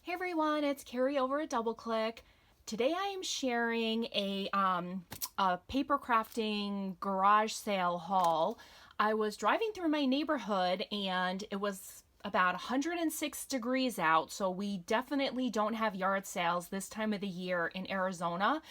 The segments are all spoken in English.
Hey everyone, it's Carrie over at DoubleClick. Today I am sharing a paper crafting garage sale haul. I was driving through my neighborhood and it was about 106 degrees out, so we definitely don't have yard sales this time of the year in Arizona.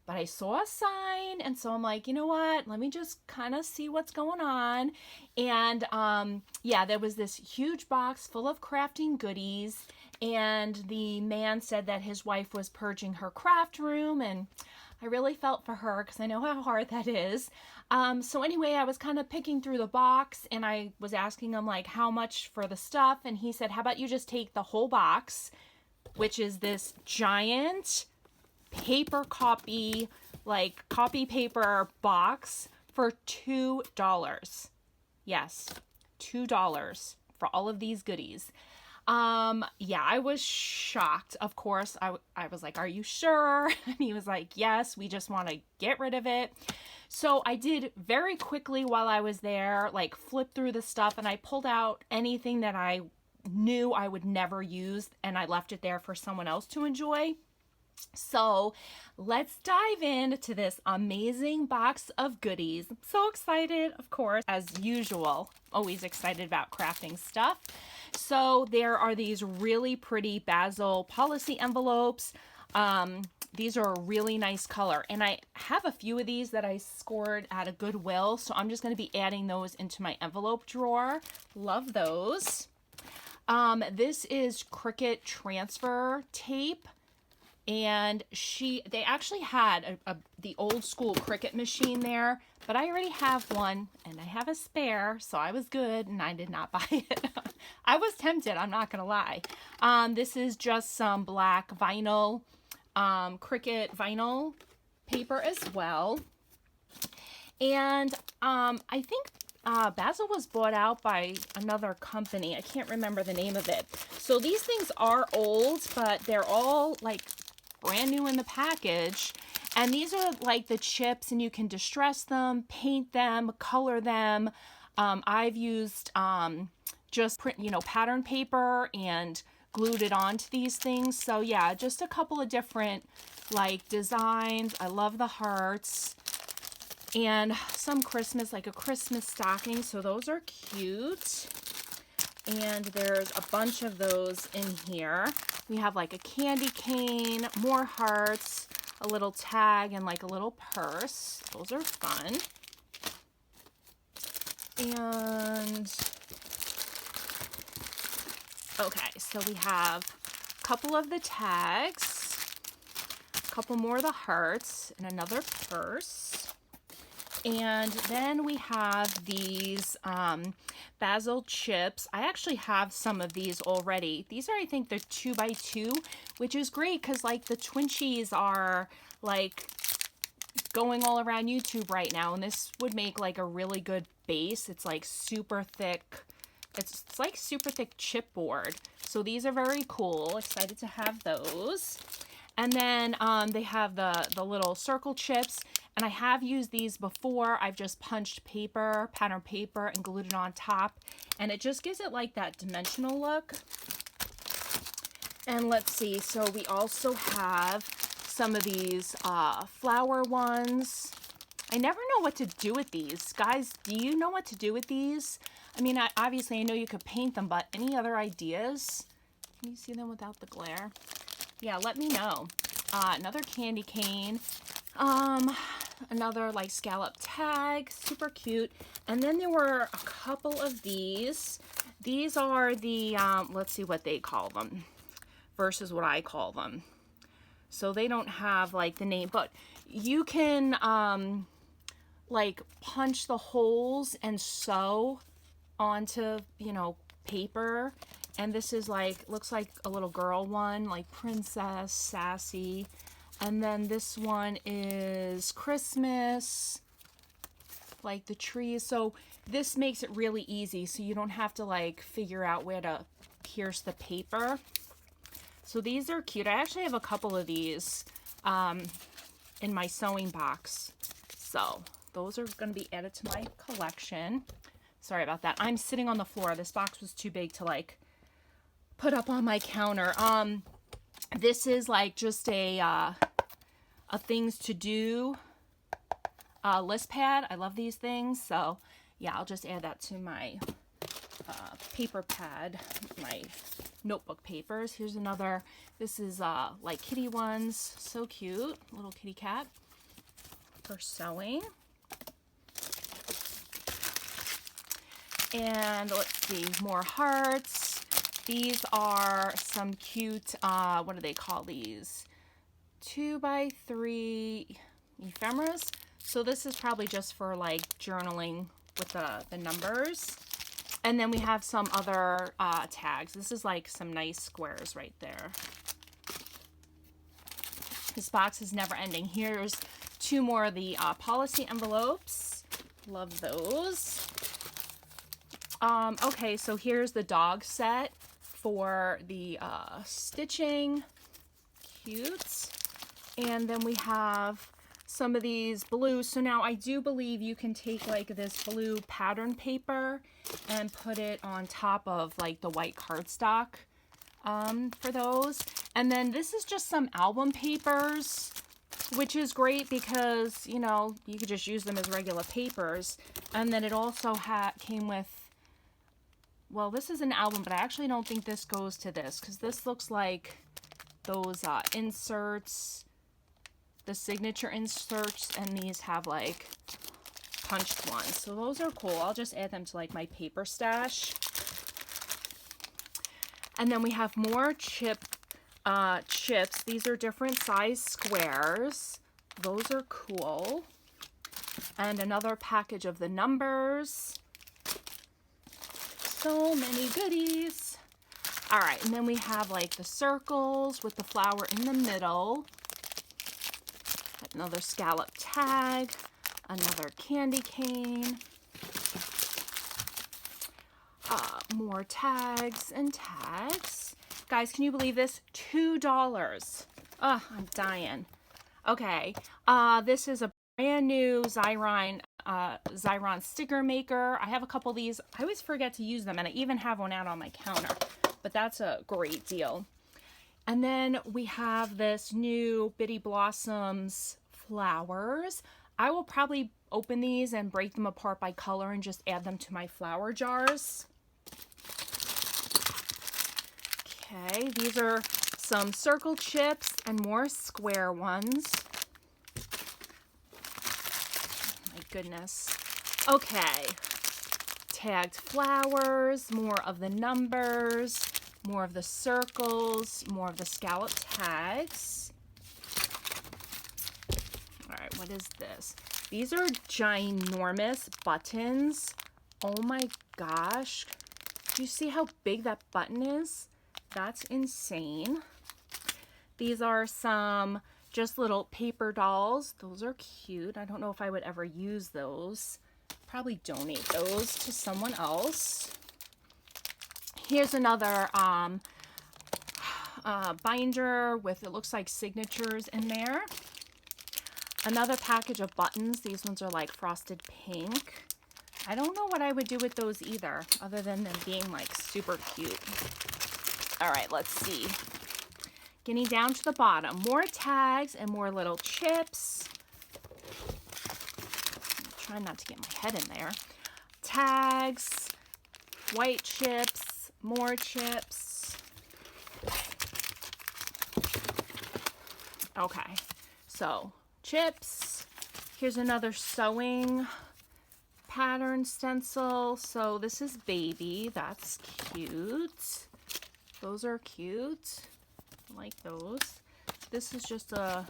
But I saw a sign, and so I'm like, you know what? Let me just kind of see what's going on. And yeah, there was this huge box full of crafting goodies, and the man said that his wife was purging her craft room, and I really felt for her because I know how hard that is. So anyway, I was kind of picking through the box, and I was asking him like how much for the stuff, and he said, how about you just take the whole box, which is this giant paper copy, like copy paper box for $2. Yes, $2 for all of these goodies. Yeah, I was shocked. Of course, I was like, are you sure? And he was like, yes, we just want to get rid of it. So I did very quickly while I was there, like flip through the stuff, and I pulled out anything that I knew I would never use, and I left it there for someone else to enjoy. So let's dive into this amazing box of goodies. I'm so excited, of course, as usual, always excited about crafting stuff. So there are these really pretty Bazzill policy envelopes. These are a really nice color, and I have a few of these that I scored at a Goodwill, so I'm just going to be adding those into my envelope drawer. Love those. This is Cricut transfer tape. And they actually had the old school Cricut machine there, but I already have one and I have a spare, so I was good and I did not buy it. I was tempted, I'm not gonna lie. This is just some black vinyl, Cricut vinyl paper as well. And I think Bazzill was bought out by another company. I can't remember the name of it. So these things are old, but they're all like brand new in the package, and these are like the chips, and you can distress them, paint them, color them. I've used just print, pattern paper and glued it onto these things. So yeah, just a couple of different like designs. I love the hearts, and some Christmas, like a Christmas stocking, so those are cute. And there's a bunch of those in here. We have like a candy cane, more hearts, a little tag, and like a little purse. Those are fun. And okay, so we have a couple of the tags, a couple more of the hearts, and another purse. And then we have these Bazzill chips. I actually have some of these already. These are, I think, the 2x2, which is great because like the Twinchies are like going all around YouTube right now, and this would make like a really good base. It's like super thick. It's like super thick chipboard. So these are very cool. Excited to have those. And then they have the little circle chips, and I have used these before. I've just punched paper, pattern paper, and glued it on top, and it just gives it like that dimensional look. And let's see, so we also have some of these flower ones. I never know what to do with these. Guys, do you know what to do with these? I mean, obviously I know you could paint them, but any other ideas? Can you see them without the glare? Yeah, let me know. Another candy cane. Another like scallop tag, super cute. And then there were a couple of these. These are the, let's see what they call them versus what I call them. So they don't have like the name, but you can like punch the holes and sew onto, paper. And this is like, looks like a little girl one, like Princess, Sassy. And then this one is Christmas, like the trees. So this makes it really easy, so you don't have to like figure out where to pierce the paper. So these are cute. I actually have a couple of these in my sewing box. So those are going to be added to my collection. Sorry about that. I'm sitting on the floor. This box was too big to like put up on my counter. This is like just a things to do list pad. I love these things. So yeah, I'll just add that to my paper pad, my notebook papers. Here's another. This is like kitty ones. So cute. Little kitty cat for sewing. And let's see, more hearts. These are some cute, what do they call these? 2x3 ephemeras. So this is probably just for like journaling with the numbers. And then we have some other tags. This is like some nice squares right there. This box is never ending. Here's 2 more of the policy envelopes. Love those. Okay, so here's the dog set for the stitching. Cute. And then we have some of these blue. So now I do believe you can take like this blue pattern paper and put it on top of like the white cardstock for those. And then this is just some album papers, which is great because, you know, you could just use them as regular papers. And then it also came with, well, this is an album, but I actually don't think this goes to this because this looks like those inserts, the signature inserts, and these have like punched ones. So those are cool. I'll just add them to like my paper stash. And then we have more chips. These are different size squares. Those are cool. And another package of the numbers. So many goodies. All right, and then we have like the circles with the flower in the middle. Another scallop tag, another candy cane, more tags and tags. Guys, can you believe this? $2. Oh, I'm dying. Okay, this is a brand new Xyron sticker maker. I have a couple of these. I always forget to use them, and I even have one out on my counter, but that's a great deal. And then we have this new Bitty Blossoms flowers. I will probably open these and break them apart by color and just add them to my flower jars. Okay, these are some circle chips and more square ones. My goodness. Okay, tagged flowers, more of the numbers, more of the circles, more of the scallop tags. All right, what is this? These are ginormous buttons. Oh my gosh. Do you see how big that button is? That's insane. These are some just little paper dolls. Those are cute. I don't know if I would ever use those. Probably donate those to someone else. Here's another binder with, it looks like signatures in there. Another package of buttons. These ones are like frosted pink. I don't know what I would do with those either, other than them being like super cute. All right, let's see. Getting down to the bottom. More tags and more little chips. Try not to get my head in there. Tags, white chips, more chips. Okay, so chips. Here's another sewing pattern stencil. So this is baby. That's cute. Those are cute. I like those. This is just a,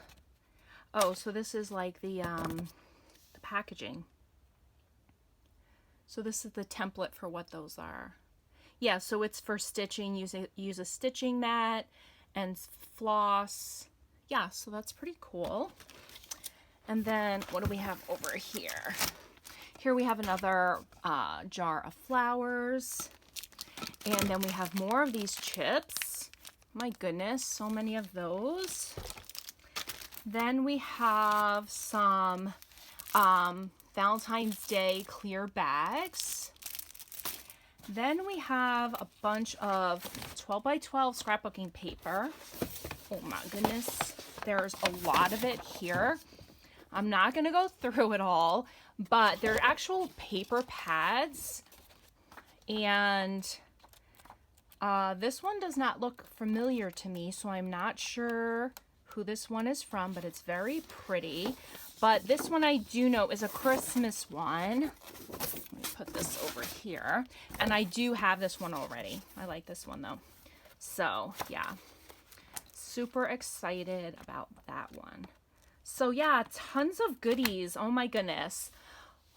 oh, so this is like the packaging. So this is the template for what those are. Yeah, so it's for stitching. Use a stitching mat and floss. Yeah, so that's pretty cool. And then what do we have over here? Here we have another jar of flowers. And then we have more of these chips. My goodness, so many of those. Then we have some Valentine's Day clear bags. Then we have a bunch of 12 by 12 scrapbooking paper. Oh my goodness, there's a lot of it here. I'm not going to go through it all, but they're actual paper pads. And this one does not look familiar to me, so I'm not sure who this one is from, but it's very pretty. But this one I do know is a Christmas one. Let me put this over here. And I do have this one already. I like this one though. So yeah, super excited about that one. So yeah, tons of goodies. Oh my goodness.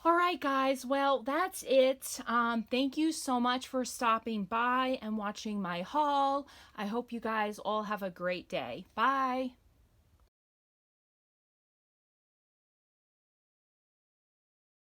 All right, guys. Well, that's it. Thank you so much for stopping by and watching my haul. I hope you guys all have a great day. Bye.